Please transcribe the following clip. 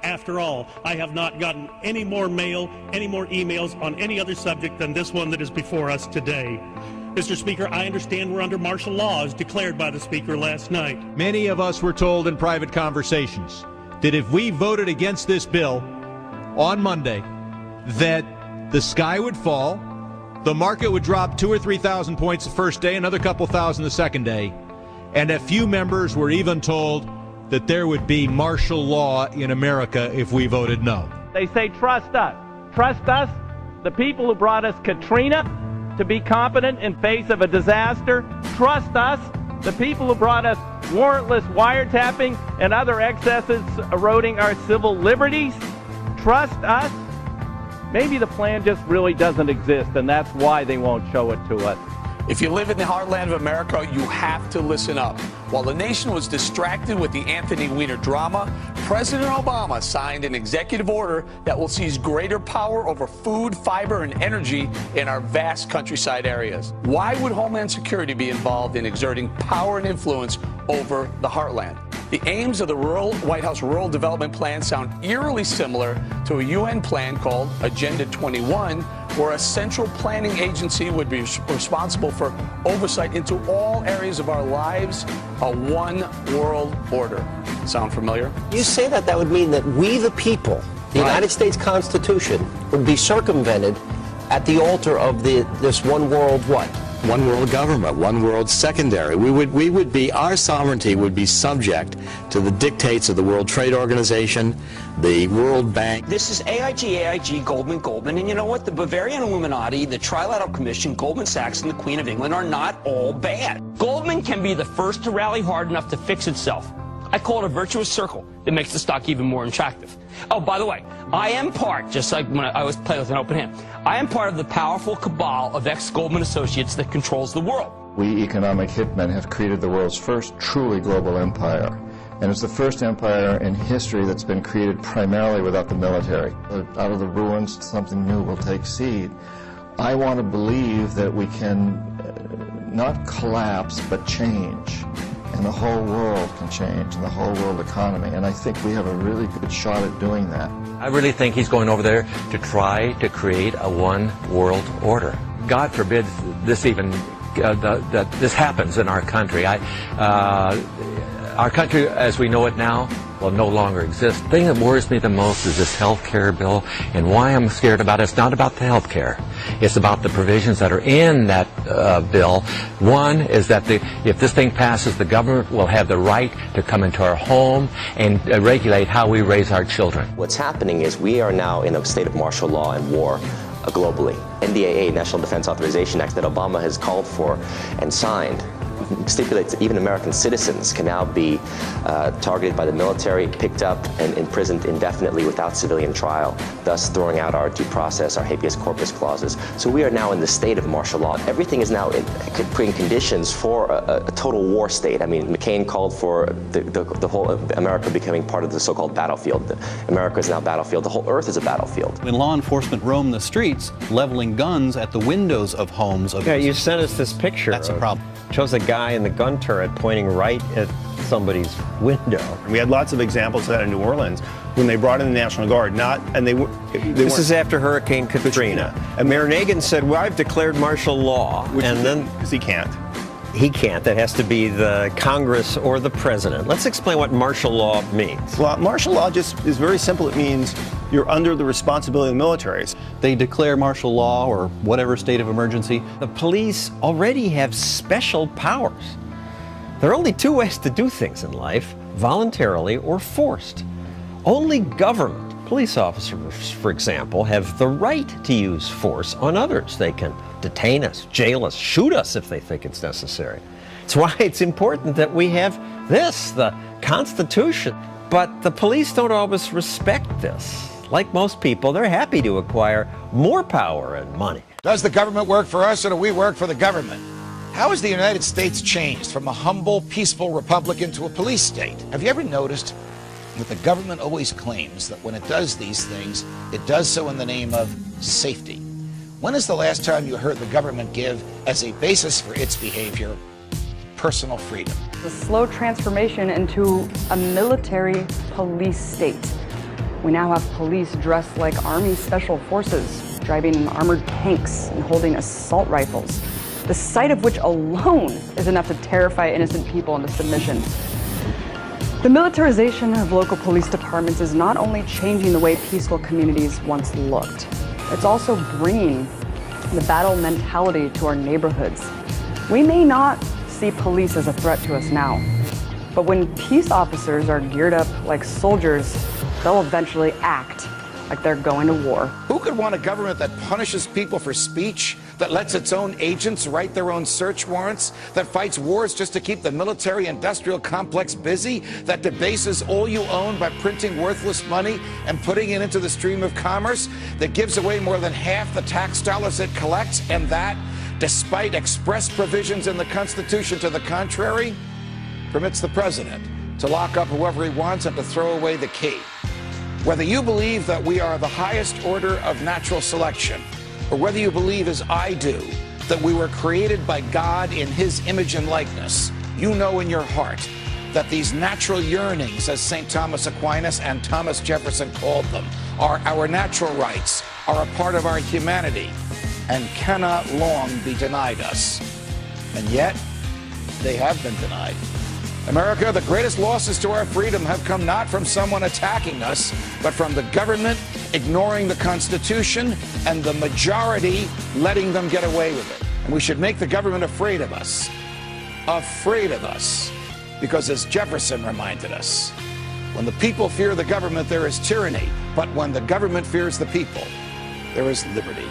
After all, I have not gotten any more mail, any more emails on any other subject than this one that is before us today. Mr. Speaker, I understand we're under martial law as declared by the Speaker last night. Many of us were told in private conversations that if we voted against this bill on Monday, that the sky would fall, the market would drop 2,000 or 3,000 points the first day, another couple thousand the second day, and a few members were even told that there would be martial law in America if we voted no. They say trust us. Trust us, the people who brought us Katrina, to be competent in face of a disaster. Trust us, the people who brought us warrantless wiretapping and other excesses eroding our civil liberties. Trust us. Maybe the plan just really doesn't exist, and that's why they won't show it to us. If you live in the heartland of America, you have to listen up. While the nation was distracted with the Anthony Weiner drama, President Obama signed an executive order that will seize greater power over food, fiber, and energy in our vast countryside areas. Why would Homeland Security be involved in exerting power and influence over the heartland? The aims of the White House Rural Development Plan sound eerily similar to a UN plan called Agenda 21, where a central planning agency would be responsible for oversight into all areas of our lives, a one world order. Sound familiar? You say that would mean that we the people, the United States Constitution, would be circumvented at the altar of this one world what? One world government, one world secondary. Our sovereignty would be subject to the dictates of the World Trade Organization, the World Bank. This is AIG, Goldman, and you know what? The Bavarian Illuminati, the Trilateral Commission, Goldman Sachs, and the Queen of England are not all bad. Goldman can be the first to rally hard enough to fix itself. I call it a virtuous circle that makes the stock even more attractive. Oh, by the way, I am part, just like when I was playing with an open hand, I am part of the powerful cabal of ex-Goldman associates that controls the world. We economic hitmen have created the world's first truly global empire. And it's the first empire in history that's been created primarily without the military. Out of the ruins, something new will take seed. I want to believe that we can not collapse, but change. And the whole world can change, and the whole world economy. And I think we have a really good shot at doing that. I really think he's going over there to try to create a one world order. God forbid this even that this happens in our country. Our country, as we know it now, will no longer exist. The thing that worries me the most is this health care bill, and why I'm scared about it. It's not about the health care. It's about the provisions that are in that bill. One is that if this thing passes, the government will have the right to come into our home and regulate how we raise our children. What's happening is we are now in a state of martial law and war globally. NDAA, National Defense Authorization Act, that Obama has called for and signed, stipulates that even American citizens can now be targeted by the military, picked up, and imprisoned indefinitely without civilian trial, thus throwing out our due process, our habeas corpus clauses. So we are now in the state of martial law. Everything is now putting conditions for a total war state. I mean, McCain called for the whole of America becoming part of the so-called battlefield. America is now a battlefield. The whole earth is a battlefield. When law enforcement roam the streets, leveling guns at the windows of homes. Yeah, you sent us this picture. That's a problem. Shows a guy in the gun turret pointing right at somebody's window. We had lots of examples of that in New Orleans when they brought in the National Guard. This is after Hurricane Katrina. And Mayor Nagin said, well, I've declared martial law. Because he can't. He can't. That has to be the Congress or the president. Let's explain what martial law means. Well, martial law just is very simple. It means you're under the responsibility of the militaries. They declare martial law or whatever state of emergency. The police already have special powers. There are only two ways to do things in life, voluntarily or forced. Only government police officers, for example, have the right to use force on others. They can detain us, jail us, shoot us if they think it's necessary. It's why it's important that we have this, the Constitution. But the police don't always respect this. Like most people, they're happy to acquire more power and money. Does the government work for us, or do we work for the government? How has the United States changed from a humble, peaceful republic into a police state? Have you ever noticed that the government always claims that when it does these things, it does so in the name of safety? When is the last time you heard the government give, as a basis for its behavior, personal freedom? The slow transformation into a military police state. We now have police dressed like Army Special Forces, driving armored tanks and holding assault rifles, the sight of which alone is enough to terrify innocent people into submission. The militarization of local police departments is not only changing the way peaceful communities once looked, it's also bringing the battle mentality to our neighborhoods. We may not see police as a threat to us now, but when peace officers are geared up like soldiers, they'll eventually act like they're going to war. Who could want a government that punishes people for speech, that lets its own agents write their own search warrants, that fights wars just to keep the military-industrial complex busy, that debases all you own by printing worthless money and putting it into the stream of commerce, that gives away more than half the tax dollars it collects, and that, despite express provisions in the Constitution to the contrary, permits the president to lock up whoever he wants and to throw away the key? Whether you believe that we are the highest order of natural selection, or whether you believe, as I do, that we were created by God in his image and likeness, you know in your heart that these natural yearnings, as St. Thomas Aquinas and Thomas Jefferson called them, are our natural rights, are a part of our humanity, and cannot long be denied us. And yet, they have been denied. America, the greatest losses to our freedom have come not from someone attacking us, but from the government ignoring the Constitution and the majority letting them get away with it. And we should make the government afraid of us. Afraid of us. Because as Jefferson reminded us, when the people fear the government, there is tyranny. But when the government fears the people, there is liberty.